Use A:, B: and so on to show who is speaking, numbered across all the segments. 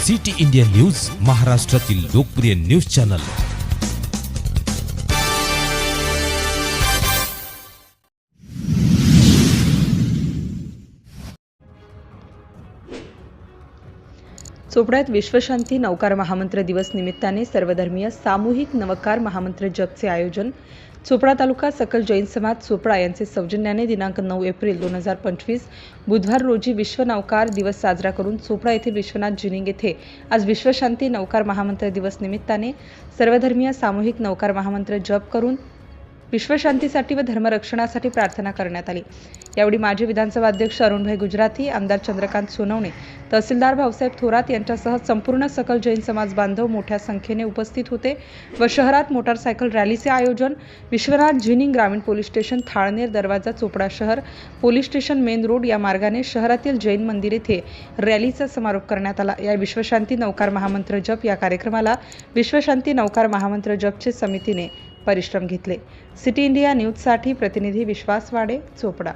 A: City India news, महाराष्ट्रातील लोकप्रिय news channel.
B: चोपड्यात विश्वशांती नवकार महामंत्र दिवस निमित्ताने सर्वधर्मीय सामूहिक नवकार महामंत्र जपचे आयोजन। चोपडा तालुका सकल जैन समाज चोपडा यांचे सौजन्याने दिनांक 9 एप्रिल 2025 बुधवार रोजी विश्व नवकार दिवस साजरा करून चोपडा येथील विश्वनाथ जिनिंग येथे आज विश्वशांती नवकार महामंत्र दिवस निमित्ताने सर्वधर्मीय सामूहिक नवकार महामंत्र जप करून विश्वशांतीसाठी व धर्मरक्षणासाठी प्रार्थना करण्यात आली। यावेळी माजी विधानसभा अध्यक्ष अरुणभाई गुजराती, आमदार चंद्रकांत सोनवणे, तहसीलदार भाऊसाहेब थोरात यांच्यासह संपूर्ण सकल जैन समाज बांधव मोठ्या संख्येने उपस्थित होते व शहरात मोटारसायकल रॅलीचे आयोजन विश्वनाथ जिनिंग ग्रामीण पोलीस स्टेशन, थाळनेर दरवाजा, चोपडा शहर पोलीस स्टेशन मेन रोड या मार्गाने शहरातील जैन मंदिर येथे रॅलीचा समारोप करण्यात आला। या विश्वशांती नवकार महामंत्र जप या कार्यक्रमाला विश्वशांती नवकार महामंत्र जपचे समितीने परिश्रम घेतले। सिटी इंडिया न्यूजसाठी प्रतिनिधी विश्वास वाडे, चोपडा।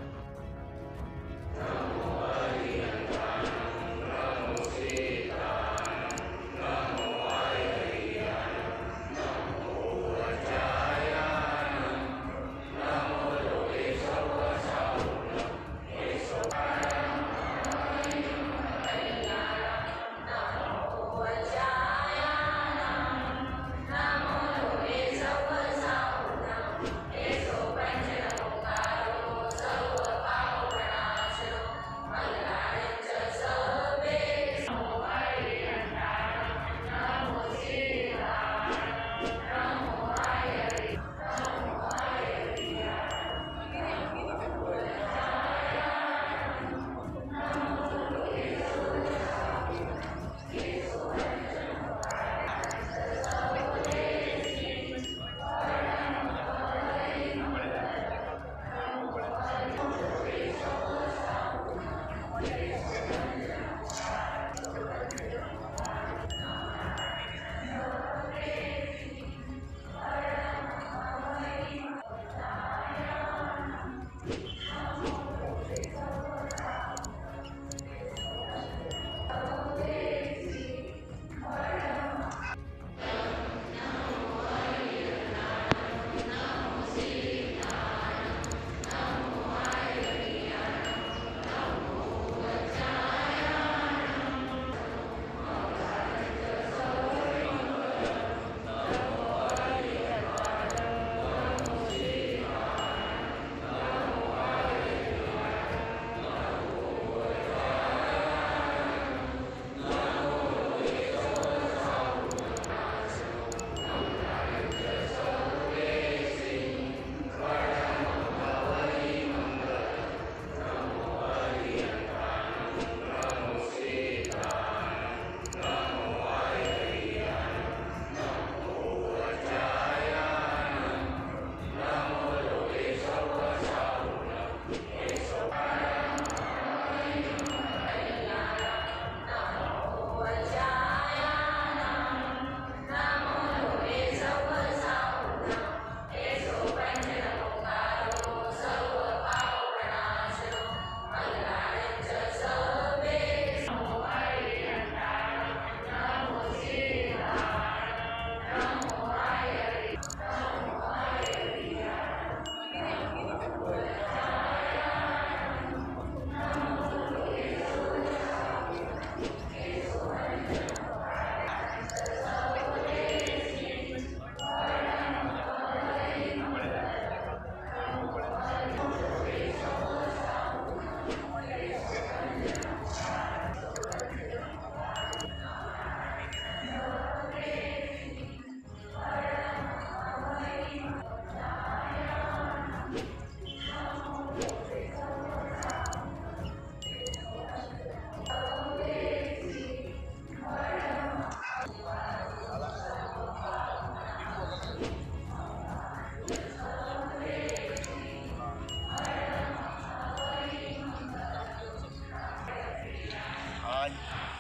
C: आज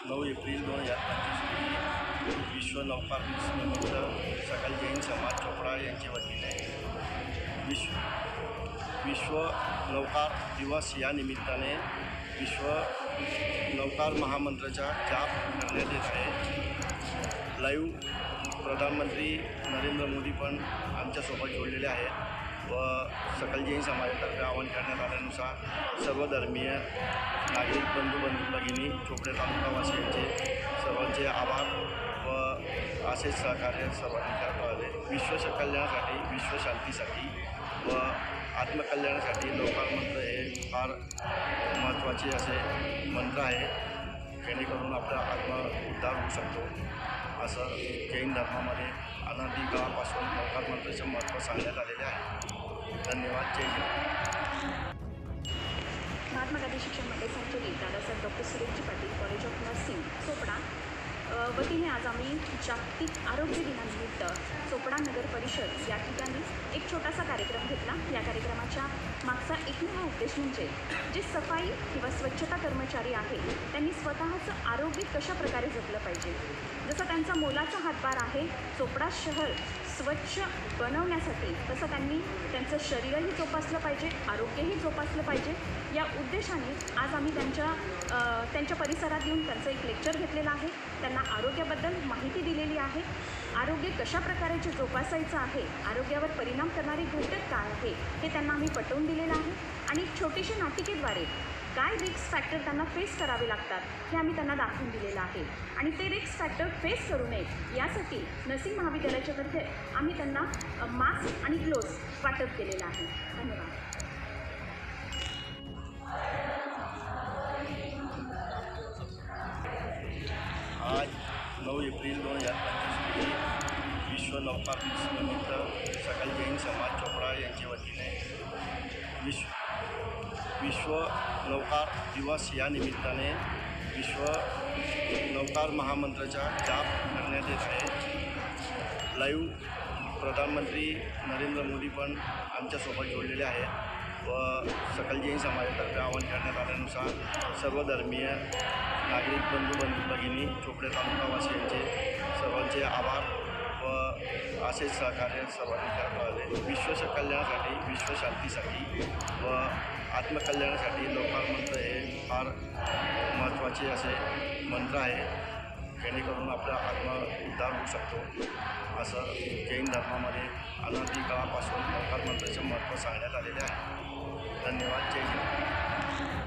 C: 9 एप्रिल 2025 विश्व नवकार दिवसानिमित्त सकल जैन समाज चोपडा यांच्या वतीने विश्व नवकार दिवस या निमित्ताने नवकार महामंत्राचा जाप करण्यात येत आहे. लाईव्ह प्रधानमंत्री नरेंद्र मोदी पण आमच्यासोबत जोडलेले आहेत व सकल जैन समाजातर्फे आवाहन करण्यात आल्यानुसार सर्व धर्मीय नागरिक बंधू भगिनी चोपडा तालुकावासियांचे सर्वांचे आभार व असेच सहकार्य सर्वांनी करावे. विश्व कल्याणासाठी, विश्व शांतीसाठी व आत्मकल्याणासाठी लोकार मंत्र हे फार महत्त्वाचे असे मंत्र आहे, जेणेकरून आपला आत्म उद्धार होऊ शकतो. असं जैन धर्मामध्ये अनादी काळापासून लोकार मंत्राचे महत्त्व सांगण्यात आलेले आहे. धन्यवाद. जय हिंद.
D: महात्मा गांधी शिक्षण मंडळ संचलित Dadasaheb doctor Sureshji Patil college of nursing Chopda वतीने आज आम्ही जागतिक आरोग्य दिनानिमित्त चोपडा नगर परिषद या ठिकाणी एक छोटासा कार्यक्रम घेतला. या कार्यक्रमाच्या मागचा एकमेव उद्देश म्हणजे जे सफाई किंवा स्वच्छता कर्मचारी आहेत त्यांनी स्वतःचं आरोग्य कशा प्रकारे जपलं पाहिजे. जसं त्यांचा मोलाचा हातभार आहे चोपडा शहर स्वच्छ बनवण्यासाठी, तसं त्यांनी त्यांचं शरीरही जोपासलं पाहिजे, आरोग्यही जोपासलं पाहिजे. या उद्देशाने आज आम्ही त्यांच्या परिसरात येऊन त्यांचं एक लेक्चर घेतलेलं आहे. त्यांना आरोग्याबद्दल माहिती दिलेली आहे. आरोग्य कशा प्रकारे जे जोपासायचं आहे, आरोग्यावर परिणाम करणारे घटक काय आहे हे त्यांना आम्ही पटवून दिलेलं आहे. आणि एक छोटीशी नाटिकेद्वारे काय रिस्क फॅक्टर त्यांना फेस करावे लागतात हे आम्ही त्यांना दाखवून दिलेलं आहे. आणि ते रिस्क फॅक्टर फेस करू नये यासाठी नर्सिंग महाविद्यालयाच्यातर्फे आम्ही त्यांना मास्क आणि ग्लोव्ज वाटप केलेलं आहे. धन्यवाद.
C: आज 9 एप्रिल 2025 रोजी विश्व नौकार दिवसानिमित्त सकल जैन समाज चोपडा यांच्या वतीने विश्व नौकार दिवस या निमित्ताने विश्व नौकार महामंत्राचा जाप करण्यात येत आहे. लाईव्ह प्रधानमंत्री नरेंद्र मोदी पण आमच्यासोबत जोडलेले आहेत व सकल जैन समाजातर्फे आवाहन करण्यात आल्यानुसार सर्व धर्मीय नागरिक बंधू भगिनी चोपडा तालुकावासियांचे सर्वांचे आभार व असेच सहकार्य सर्वांनी करावे. विश्व कल्याणासाठी, विश्व शांतीसाठी व आत्मकल्याणासाठी लोकार मंत्र हे फार महत्त्वाचे असे मंत्र आहे, जेणेकरून आपला आत्म उद्धार होऊ शकतो. असं जैन धर्मामध्ये अनादी काळापासून लोकार मंत्राचे महत्त्व सांगण्यात आलेले आहे. धन्यवाद. जय हिंद.